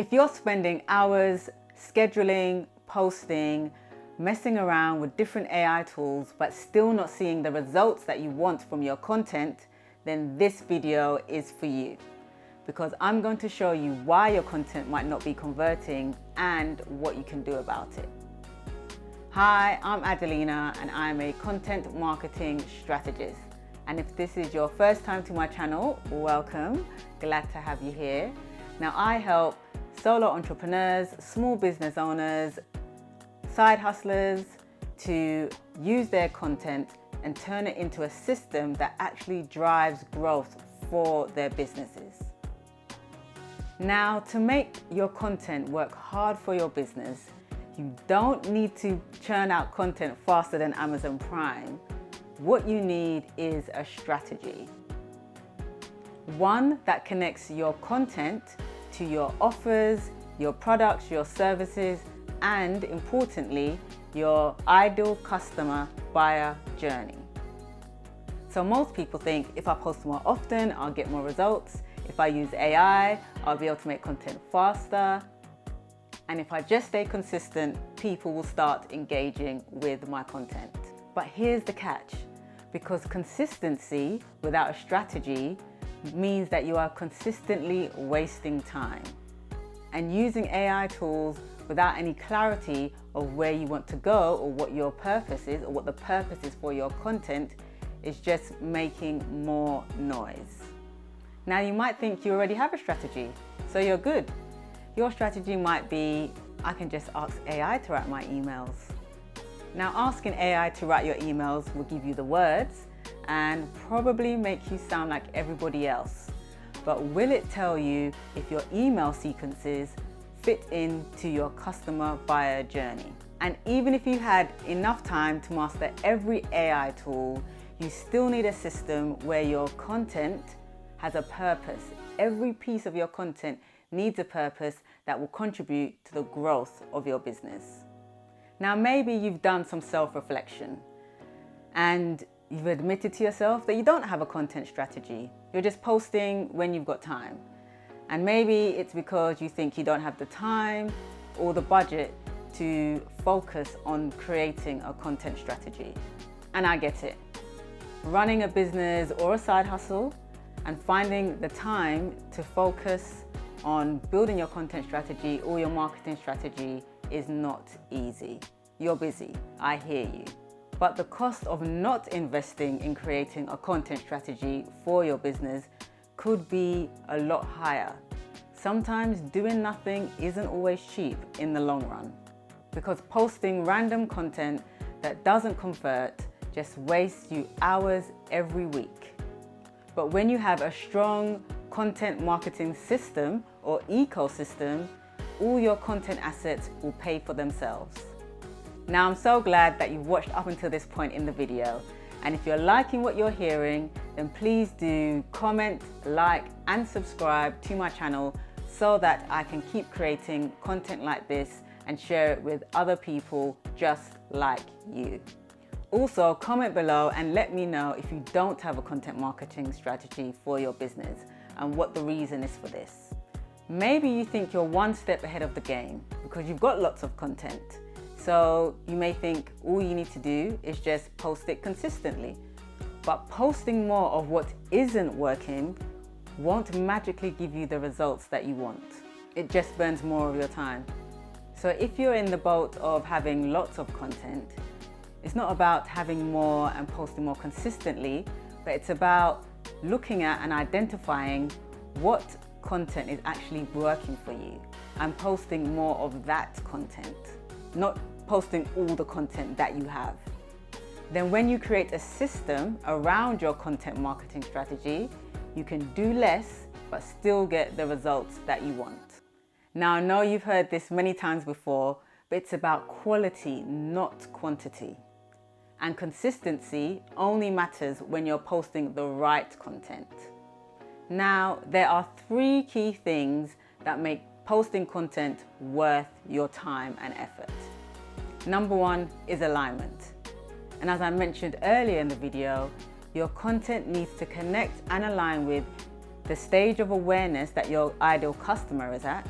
If you're spending hours scheduling, posting, messing around with different AI tools, but still not seeing the results that you want from your content, then this video is for you. Because I'm going to show you why your content might not be converting and what you can do about it. Hi, I'm Adelina and I'm a content marketing strategist. And if this is your first time to my channel, welcome. Glad to have you here. Now I help solo entrepreneurs, small business owners, side hustlers to use their content and turn it into a system that actually drives growth for their businesses. Now, to make your content work hard for your business, you don't need to churn out content faster than Amazon Prime. What you need is a strategy. One that connects your content to your offers, your products, your services, and importantly, your ideal customer buyer journey. So most people think if I post more often, I'll get more results. If I use AI, I'll be able to make content faster. And if I just stay consistent, people will start engaging with my content. But here's the catch, because consistency without a strategy means that you are consistently wasting time. And using AI tools without any clarity of where you want to go or what your purpose is or what the purpose is for your content is just making more noise. Now you might think you already have a strategy, so you're good. Your strategy might be, I can just ask AI to write my emails. Now asking AI to write your emails will give you the words and probably make you sound like everybody else. But will it tell you if your email sequences fit into your customer buyer journey? And even if you had enough time to master every AI tool, you still need a system where your content has a purpose. Every piece of your content needs a purpose that will contribute to the growth of your business. Now, maybe you've done some self-reflection and you've admitted to yourself that you don't have a content strategy. You're just posting when you've got time. And maybe it's because you think you don't have the time or the budget to focus on creating a content strategy. And I get it. Running a business or a side hustle and finding the time to focus on building your content strategy or your marketing strategy is not easy. You're busy, I hear you. But the cost of not investing in creating a content strategy for your business could be a lot higher. Sometimes doing nothing isn't always cheap in the long run, because posting random content that doesn't convert just wastes you hours every week. But when you have a strong content marketing system or ecosystem, all your content assets will pay for themselves. Now, I'm so glad that you've watched up until this point in the video. And if you're liking what you're hearing, then please do comment, like, and subscribe to my channel so that I can keep creating content like this and share it with other people just like you. Also, comment below and let me know if you don't have a content marketing strategy for your business and what the reason is for this. Maybe you think you're one step ahead of the game because you've got lots of content. So you may think all you need to do is just post it consistently. But posting more of what isn't working won't magically give you the results that you want. It just burns more of your time. So if you're in the boat of having lots of content, it's not about having more and posting more consistently, but it's about looking at and identifying what content is actually working for you and posting more of that content, not posting all the content that you have. Then when you create a system around your content marketing strategy, you can do less but still get the results that you want. Now, I know you've heard this many times before, but it's about quality, not quantity. And consistency only matters when you're posting the right content. Now, there are 3 key things that make posting content worth your time and effort. Number 1 is alignment. And as I mentioned earlier in the video, your content needs to connect and align with the stage of awareness that your ideal customer is at,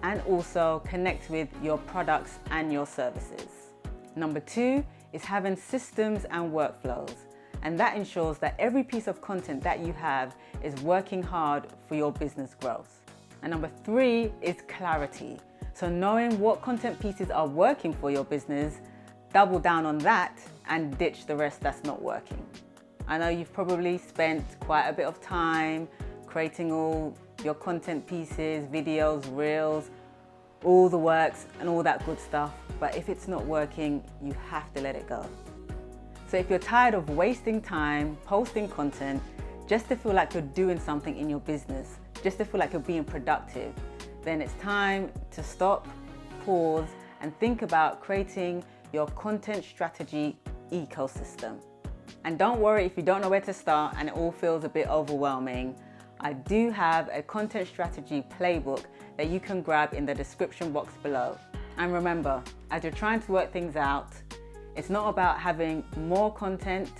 and also connect with your products and your services. Number 2 is having systems and workflows, and that ensures that every piece of content that you have is working hard for your business growth. And number 3 is clarity. So knowing what content pieces are working for your business, double down on that and ditch the rest that's not working. I know you've probably spent quite a bit of time creating all your content pieces, videos, reels, all the works and all that good stuff, but if it's not working, you have to let it go. So if you're tired of wasting time posting content just to feel like you're doing something in your business, just to feel like you're being productive, then it's time to stop, pause, and think about creating your content strategy ecosystem. And don't worry if you don't know where to start and it all feels a bit overwhelming. I do have a content strategy playbook that you can grab in the description box below. And remember, as you're trying to work things out, it's not about having more content,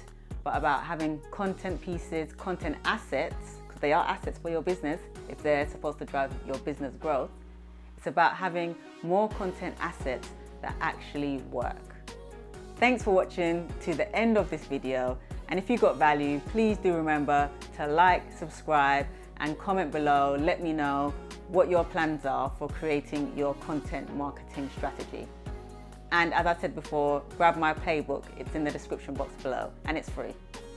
but about having content pieces, content assets, because they are assets for your business if they're supposed to drive your business growth. It's about having more content assets that actually work. Thanks for watching to the end of this video. And if you got value, please do remember to like, subscribe, and comment below. Let me know what your plans are for creating your content marketing strategy. And as I said before, grab my playbook. It's in the description box below and it's free.